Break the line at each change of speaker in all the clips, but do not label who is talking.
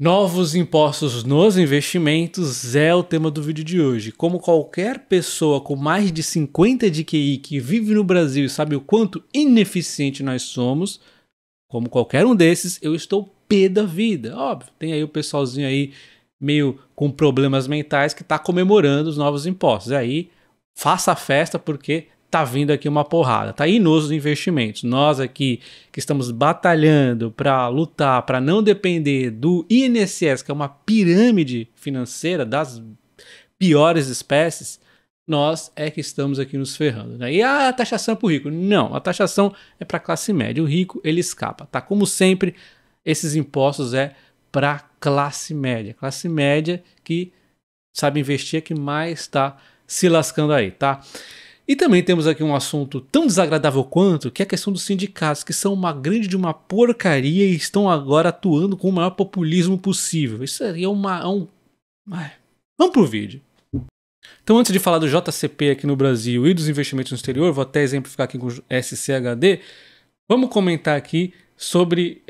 Novos impostos nos investimentos é o tema do vídeo de hoje. Como qualquer pessoa com mais de 50 de QI que vive no Brasil e sabe o quanto ineficiente nós somos, como qualquer um desses, eu estou pé da vida. Óbvio, tem aí o pessoalzinho aí meio com problemas mentais que está comemorando os novos impostos. E aí, faça a festa porque tá vindo aqui uma porrada, tá aí nos investimentos. Nós aqui que estamos batalhando para lutar, para não depender do INSS, que é uma pirâmide financeira das piores espécies, nós é que estamos aqui nos ferrando, né? E a taxação é pro rico? Não, a taxação é para classe média. O rico, ele escapa, tá? Como sempre, esses impostos é para classe média que sabe investir é que mais está se lascando aí, tá? E também temos aqui um assunto tão desagradável quanto, que é a questão dos sindicatos, que são uma grande de uma porcaria e estão agora atuando com o maior populismo possível. Isso seria Vamos pro vídeo. Então, antes de falar do JCP aqui no Brasil e dos investimentos no exterior, vou até exemplificar aqui com o SCHD, vamos comentar aqui sobre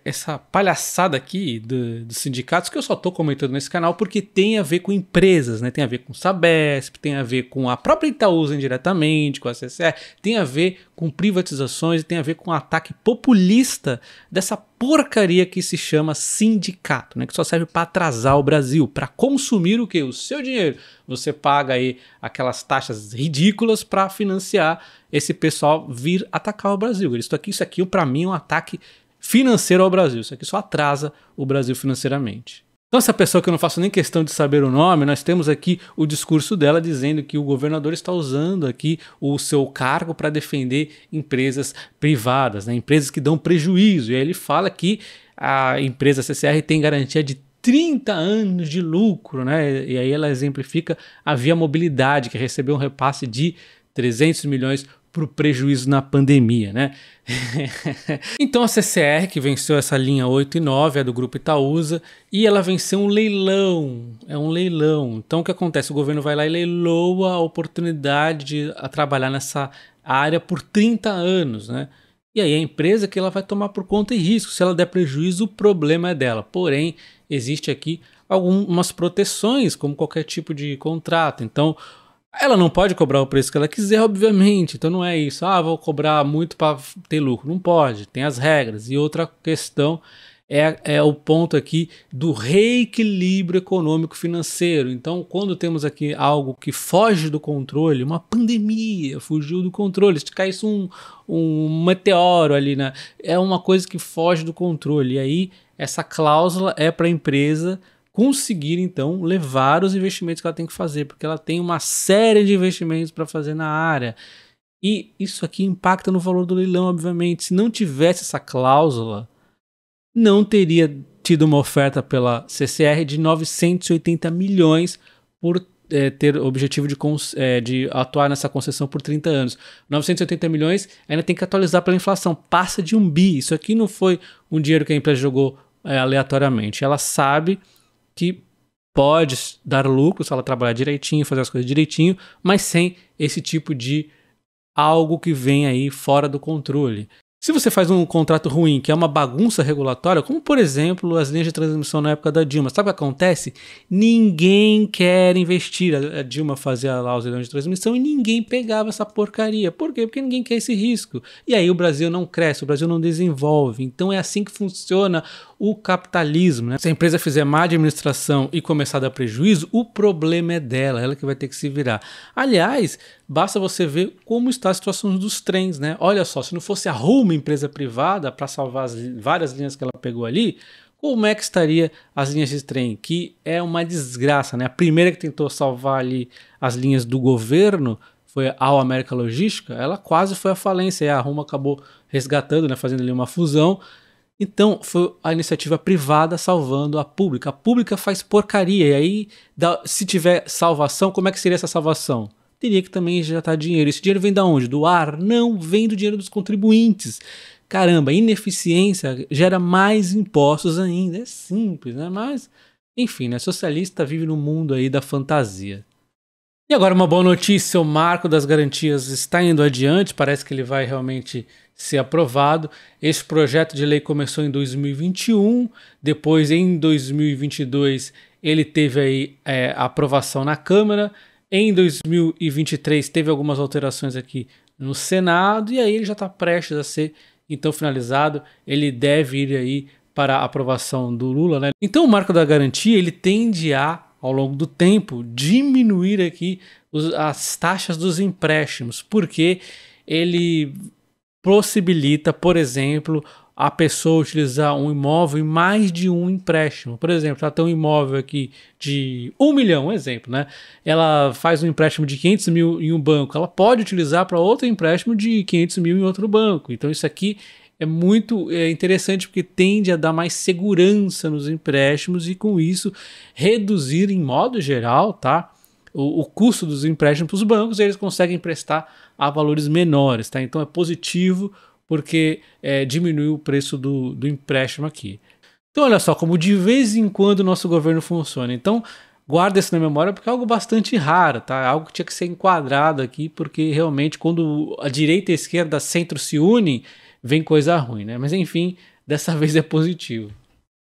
essa palhaçada aqui dos sindicatos, que eu só estou comentando nesse canal porque tem a ver com empresas, né? Tem a ver com Sabesp, tem a ver com a própria Itaúsa indiretamente, com a CCR, tem a ver com privatizações, tem a ver com um ataque populista dessa porcaria que se chama sindicato, né? Que só serve para atrasar o Brasil, para consumir o quê? O seu dinheiro. Você paga aí aquelas taxas ridículas para financiar esse pessoal vir atacar o Brasil. Isso aqui para mim é um ataque financeiro ao Brasil. Isso aqui só atrasa o Brasil financeiramente. Então, essa pessoa que eu não faço nem questão de saber o nome, nós temos aqui o discurso dela dizendo que o governador está usando aqui o seu cargo para defender empresas privadas, né? Empresas que dão prejuízo. E aí ele fala que a empresa CCR tem garantia de 30 anos de lucro, né? E aí ela exemplifica a Via Mobilidade, que recebeu um repasse de 300 milhões para o prejuízo na pandemia, né? Então a CCR, que venceu essa linha 8 e 9, é do Grupo Itaúsa, e ela venceu um leilão, é um leilão. Então o que acontece? O governo vai lá e leiloa a oportunidade de trabalhar nessa área por 30 anos, né? E aí a empresa que ela vai tomar por conta e risco. Se ela der prejuízo, o problema é dela. Porém, existe aqui algumas proteções, como qualquer tipo de contrato. Então, ela não pode cobrar o preço que ela quiser, obviamente. Então não é isso. Vou cobrar muito para ter lucro. Não pode. Tem as regras. E outra questão é o ponto aqui do reequilíbrio econômico financeiro. Então, quando temos aqui algo que foge do controle, uma pandemia fugiu do controle, se caísse um meteoro ali, né? É uma coisa que foge do controle. E aí, essa cláusula é para a empresa conseguir, então, levar os investimentos que ela tem que fazer, porque ela tem uma série de investimentos para fazer na área. E isso aqui impacta no valor do leilão, obviamente. Se não tivesse essa cláusula, não teria tido uma oferta pela CCR de 980 milhões por ter o objetivo de atuar nessa concessão por 30 anos. 980 milhões ainda tem que atualizar pela inflação, passa de 1 bi. Isso aqui não foi um dinheiro que a empresa jogou aleatoriamente. Ela sabe que pode dar lucro se ela trabalhar direitinho, fazer as coisas direitinho, mas sem esse tipo de algo que vem aí fora do controle. Se você faz um contrato ruim, que é uma bagunça regulatória, como por exemplo as linhas de transmissão na época da Dilma, sabe o que acontece? Ninguém quer investir. A Dilma fazia lá os leilões de transmissão e ninguém pegava essa porcaria. Por quê? Porque ninguém quer esse risco. E aí o Brasil não cresce, o Brasil não desenvolve. Então é assim que funciona o capitalismo, né? Se a empresa fizer má administração e começar a dar prejuízo, o problema é dela, ela que vai ter que se virar. Aliás, basta você ver como está a situação dos trens, né? Olha só, se não fosse a Rumo, empresa privada, para salvar as várias linhas que ela pegou ali, como é que estaria as linhas de trem? Que é uma desgraça, né? A primeira que tentou salvar ali as linhas do governo foi a América Logística, ela quase foi à falência, e a Rumo acabou resgatando, né? Fazendo ali uma fusão. Então, foi a iniciativa privada salvando a pública. A pública faz porcaria. E aí, se tiver salvação, como é que seria essa salvação? Teria que também injetar dinheiro. Esse dinheiro vem da onde? Do ar? Não, vem do dinheiro dos contribuintes. Caramba, ineficiência gera mais impostos ainda. É simples, né? Mas, enfim, né? Socialista vive no mundo aí da fantasia. E agora uma boa notícia, o marco das garantias está indo adiante, parece que ele vai realmente ser aprovado. Esse projeto de lei começou em 2021, depois em 2022 ele teve aí a aprovação na Câmara, em 2023 teve algumas alterações aqui no Senado e aí ele já está prestes a ser então finalizado, ele deve ir aí para a aprovação do Lula, né? Então o marco da garantia ele tende a, ao longo do tempo, diminuir aqui as taxas dos empréstimos, porque ele possibilita, por exemplo, a pessoa utilizar um imóvel em mais de um empréstimo. Por exemplo, ela tem um imóvel aqui de 1 milhão, um exemplo, né? Ela faz um empréstimo de 500 mil em um banco, ela pode utilizar para outro empréstimo de 500 mil em outro banco. Então isso aqui é muito interessante porque tende a dar mais segurança nos empréstimos e com isso reduzir em modo geral, tá? O custo dos empréstimos para os bancos, eles conseguem emprestar a valores menores, tá? Então é positivo porque diminui o preço do empréstimo aqui. Então olha só como de vez em quando o nosso governo funciona. Então guarda isso na memória porque é algo bastante raro, tá? É algo que tinha que ser enquadrado aqui porque realmente quando a direita e a esquerda centro se unem, vem coisa ruim, né? Mas enfim, dessa vez é positivo.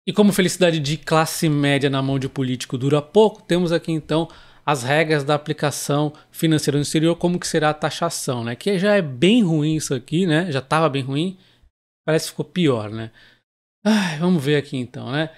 E como felicidade de classe média na mão de político dura pouco, temos aqui então as regras da aplicação financeira no exterior, como que será a taxação, né? Que já é bem ruim isso aqui, né? Já estava bem ruim, parece que ficou pior, né? Vamos ver aqui então, né?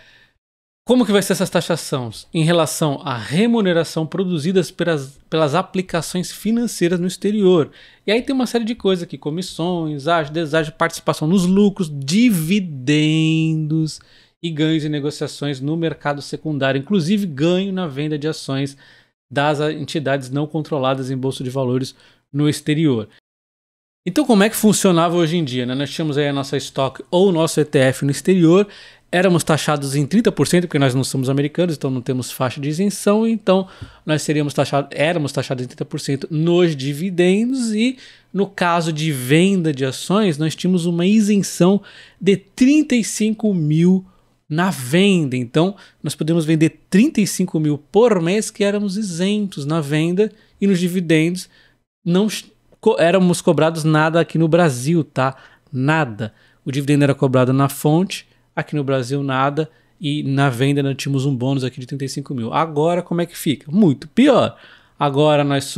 Como que vai ser essas taxações em relação à remuneração produzidas pelas aplicações financeiras no exterior? E aí tem uma série de coisas aqui, comissões, ágio, deságio, participação nos lucros, dividendos e ganhos em negociações no mercado secundário, inclusive ganho na venda de ações das entidades não controladas em bolsa de valores no exterior. Então como é que funcionava hoje em dia, né? Nós tínhamos aí a nossa estoque ou o nosso ETF no exterior, éramos taxados em 30%, porque nós não somos americanos, então não temos faixa de isenção, então nós éramos taxados em 30% nos dividendos e no caso de venda de ações, nós tínhamos uma isenção de 35 mil na venda. Então, nós podemos vender 35 mil por mês que éramos isentos na venda e nos dividendos não éramos cobrados nada aqui no Brasil, tá? Nada. O dividendo era cobrado na fonte, aqui no Brasil nada, e na venda nós tínhamos um bônus aqui de 35 mil. Agora, como é que fica? Muito pior. Agora nós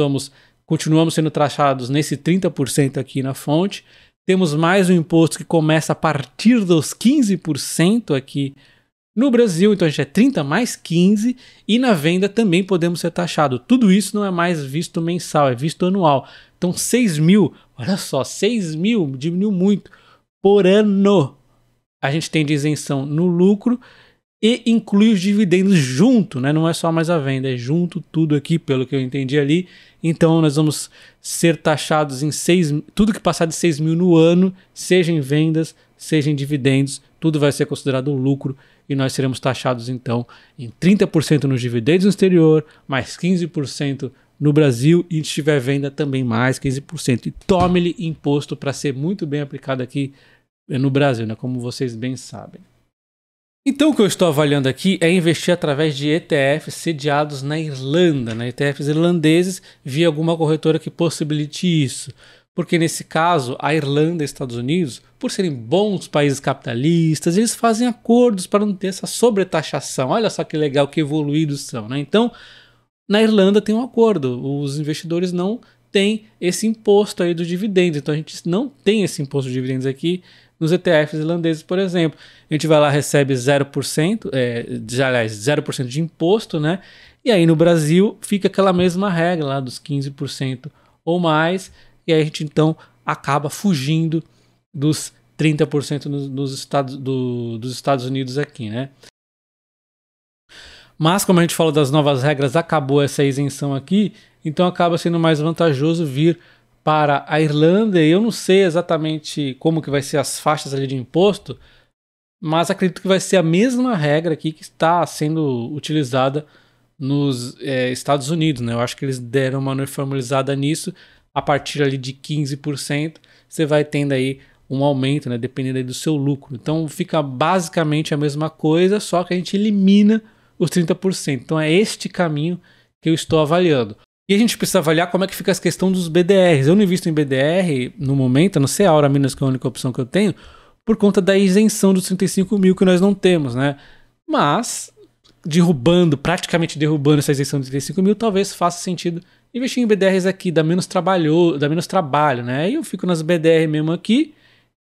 continuamos sendo taxados nesse 30% aqui na fonte, temos mais um imposto que começa a partir dos 15% aqui no Brasil, então a gente é 30 mais 15 e na venda também podemos ser taxados. Tudo isso não é mais visto mensal, é visto anual. Então 6 mil, olha só, 6 mil diminuiu muito por ano. A gente tem de isenção no lucro e inclui os dividendos junto, né? Não é só mais a venda, é junto tudo aqui, pelo que eu entendi ali. Então nós vamos ser taxados em tudo que passar de 6 mil no ano, seja em vendas, seja em dividendos, tudo vai ser considerado lucro e nós seremos taxados então em 30% nos dividendos no exterior, mais 15% no Brasil e se tiver venda também mais 15%. E tome-lhe imposto para ser muito bem aplicado aqui no Brasil, né? Como vocês bem sabem. Então o que eu estou avaliando aqui é investir através de ETFs sediados na Irlanda, né? ETFs irlandeses, via alguma corretora que possibilite isso. Porque nesse caso, a Irlanda e os Estados Unidos, por serem bons países capitalistas, eles fazem acordos para não ter essa sobretaxação. Olha só que legal, que evoluídos são, né? Então, na Irlanda tem um acordo, os investidores não têm esse imposto aí do dividendo, então a gente não tem esse imposto de dividendos aqui nos ETFs irlandeses, por exemplo. A gente vai lá, recebe 0%, 0% de imposto, né? E aí no Brasil fica aquela mesma regra lá dos 15% ou mais, e aí a gente então acaba fugindo dos 30% dos Estados Unidos aqui, né? Mas como a gente falou das novas regras, acabou essa isenção aqui, então acaba sendo mais vantajoso vir para a Irlanda. E eu não sei exatamente como que vai ser as faixas ali de imposto, mas acredito que vai ser a mesma regra aqui que está sendo utilizada nos Estados Unidos, né? Eu acho que eles deram uma uniformizada nisso, a partir ali de 15%, você vai tendo aí um aumento, né? Dependendo aí do seu lucro. Então fica basicamente a mesma coisa, só que a gente elimina os 30%. Então é este caminho que eu estou avaliando. E a gente precisa avaliar como é que fica essa questão dos BDRs. Eu não invisto em BDR no momento, a não ser a Aura Minas, que é a única opção que eu tenho, por conta da isenção dos 35 mil que nós não temos, né? Mas, praticamente derrubando essa isenção de 35 mil, talvez faça sentido investir em BDRs aqui, dá menos trabalho, né? Aí eu fico nas BDR mesmo aqui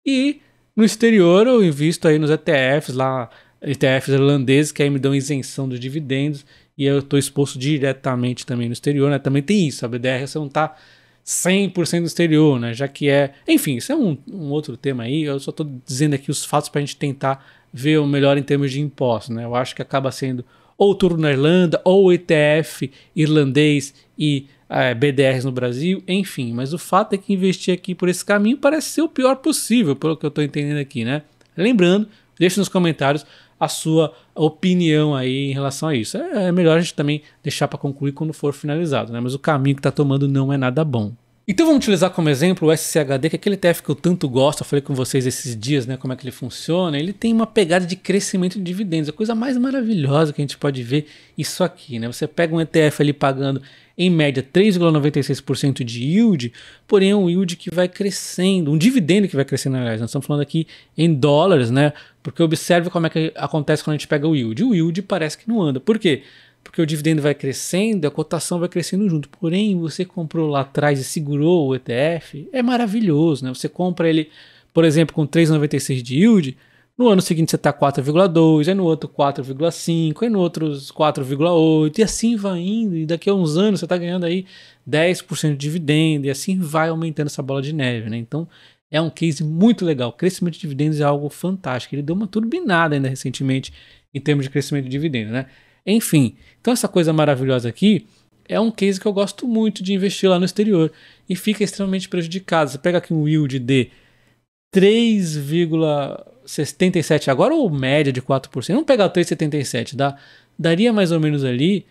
e no exterior eu invisto aí nos ETFs lá, ETFs irlandeses que aí me dão isenção dos dividendos e eu estou exposto diretamente também no exterior, né? Também tem isso, a BDR você não está 100% no exterior, né? Já que enfim, isso é um outro tema aí, eu só estou dizendo aqui os fatos para a gente tentar ver o melhor em termos de impostos, né? Eu acho que acaba sendo ou tudo na Irlanda, ou ETF irlandês e BDRs no Brasil, enfim. Mas o fato é que investir aqui por esse caminho parece ser o pior possível, pelo que eu estou entendendo aqui, né? Lembrando, deixe nos comentários a sua opinião aí em relação a isso. É melhor a gente também deixar para concluir quando for finalizado, né? Mas o caminho que está tomando não é nada bom. Então vamos utilizar como exemplo o SCHD, que é aquele ETF que eu tanto gosto, eu falei com vocês esses dias, né, como é que ele funciona. Ele tem uma pegada de crescimento de dividendos, a coisa mais maravilhosa que a gente pode ver isso aqui, né? Você pega um ETF ali pagando em média 3,96% de yield, porém é um yield que vai crescendo, um dividendo que vai crescendo, aliás, nós estamos falando aqui em dólares, né? Porque observe como é que acontece quando a gente pega o yield. O yield parece que não anda. Por quê? Porque o dividendo vai crescendo, a cotação vai crescendo junto. Porém, você comprou lá atrás e segurou o ETF, é maravilhoso, né? Você compra ele, por exemplo, com 3,96 de yield, no ano seguinte você está 4,2, aí no outro 4,5, aí no outro 4,8, e assim vai indo, e daqui a uns anos você está ganhando aí 10% de dividendo, e assim vai aumentando essa bola de neve, né? Então, é um case muito legal. O crescimento de dividendos é algo fantástico. Ele deu uma turbinada ainda recentemente em termos de crescimento de dividendos, né? Enfim, então essa coisa maravilhosa aqui é um case que eu gosto muito de investir lá no exterior e fica extremamente prejudicado. Você pega aqui um yield de 3,77 agora ou média de 4%. Vamos pegar o 3,77, daria mais ou menos ali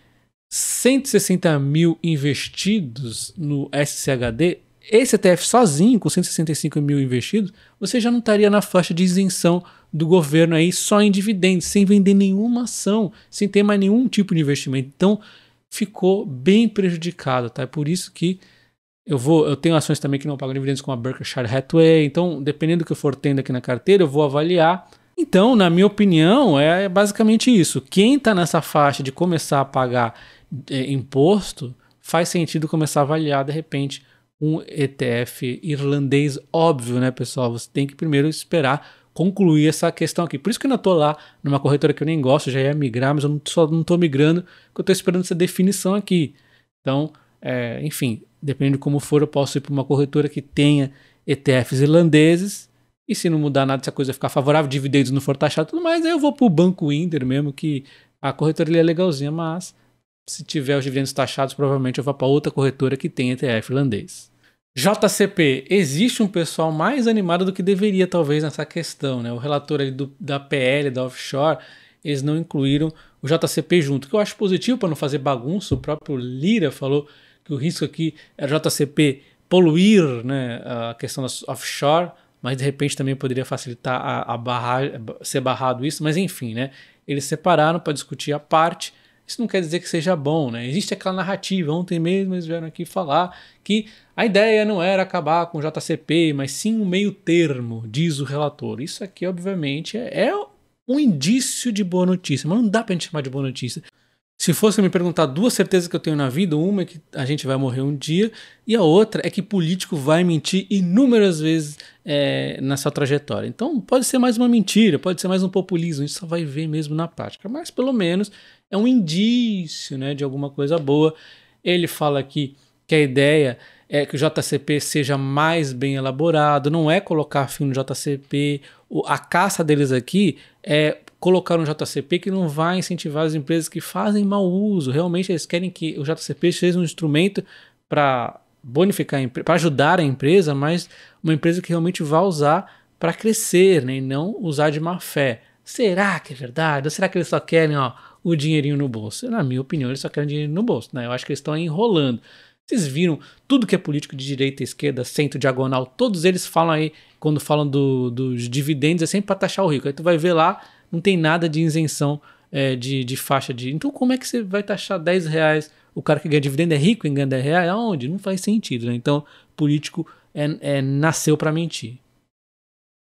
160 mil investidos no SCHD. Esse ETF sozinho, com 165 mil investidos, você já não estaria na faixa de isenção do governo aí só em dividendos, sem vender nenhuma ação, sem ter mais nenhum tipo de investimento. Então, ficou bem prejudicado, tá? É por isso que eu tenho ações também que não pagam dividendos como a Berkshire Hathaway, então, dependendo do que eu for tendo aqui na carteira, eu vou avaliar. Então, na minha opinião, é basicamente isso. Quem está nessa faixa de começar a pagar imposto, faz sentido começar a avaliar, de repente, um ETF irlandês, óbvio, né, pessoal? Você tem que primeiro esperar concluir essa questão aqui. Por isso que eu ainda estou lá numa corretora que eu nem gosto, já ia migrar, mas eu só não estou migrando, porque eu estou esperando essa definição aqui. Então, enfim, dependendo de como for, eu posso ir para uma corretora que tenha ETFs irlandeses, e se não mudar nada, se a coisa ficar favorável, dividendos não for taxado e tudo mais, aí eu vou para o Banco Inter mesmo, que a corretora ali é legalzinha, mas se tiver os dividendos taxados, provavelmente eu vou para outra corretora que tem ETF irlandês. JCP, existe um pessoal mais animado do que deveria, talvez, nessa questão, né? O relator ali da PL, da offshore, eles não incluíram o JCP junto, que eu acho positivo para não fazer bagunça. O próprio Lira falou que o risco aqui é o JCP poluir, né, a questão das offshore, mas de repente também poderia facilitar ser barrado isso, mas enfim, né? Eles separaram para discutir a parte. Isso não quer dizer que seja bom, né? Existe aquela narrativa, ontem mesmo eles vieram aqui falar que a ideia não era acabar com o JCP, mas sim um meio termo, diz o relator. Isso aqui, obviamente, é um indício de boa notícia, mas não dá pra gente chamar de boa notícia. Se fosse me perguntar duas certezas que eu tenho na vida, uma é que a gente vai morrer um dia e a outra é que político vai mentir inúmeras vezes nessa trajetória. Então pode ser mais uma mentira, pode ser mais um populismo, isso só vai ver mesmo na prática, mas pelo menos é um indício, né, de alguma coisa boa. Ele fala aqui que a ideia é que o JCP seja mais bem elaborado, não é colocar fim no JCP, a caça deles aqui é colocar um JCP que não vai incentivar as empresas que fazem mau uso. Realmente eles querem que o JCP seja um instrumento para bonificar, para ajudar a empresa, mas uma empresa que realmente vai usar para crescer, né, e não usar de má fé. Será que é verdade? Ou será que eles só querem o dinheirinho no bolso? Na minha opinião, eles só querem dinheiro no bolso, né? Eu acho que eles estão enrolando. Vocês viram tudo que é político de direita, esquerda, centro, diagonal, todos eles falam aí, quando falam dos dividendos, é sempre para taxar o rico. Aí tu vai ver lá, não tem nada de isenção de faixa de... Então como é que você vai taxar R$10 o cara que ganha dividendo é rico em ganhar reais? Aonde? Não faz sentido, né? Então, político nasceu para mentir.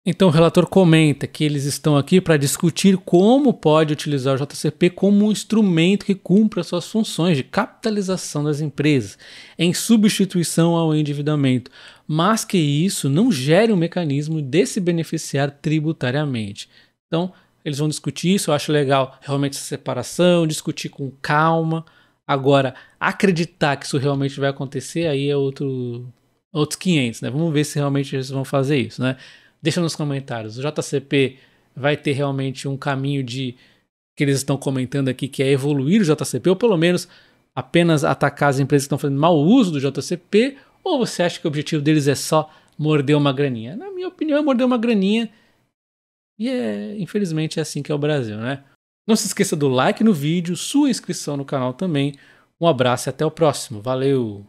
Então o relator comenta que eles estão aqui para discutir como pode utilizar o JCP como um instrumento que cumpra suas funções de capitalização das empresas, em substituição ao endividamento, mas que isso não gere um mecanismo de se beneficiar tributariamente. Então eles vão discutir isso, eu acho legal realmente essa separação, discutir com calma. Agora, acreditar que isso realmente vai acontecer, aí é outros 500, né? Vamos ver se realmente eles vão fazer isso, né? Deixa nos comentários, o JCP vai ter realmente um caminho que eles estão comentando aqui, que é evoluir o JCP, ou pelo menos apenas atacar as empresas que estão fazendo mau uso do JCP, ou você acha que o objetivo deles é só morder uma graninha? Na minha opinião é morder uma graninha, e infelizmente é assim que é o Brasil, né? Não se esqueça do like no vídeo, sua inscrição no canal também. Um abraço e até o próximo. Valeu!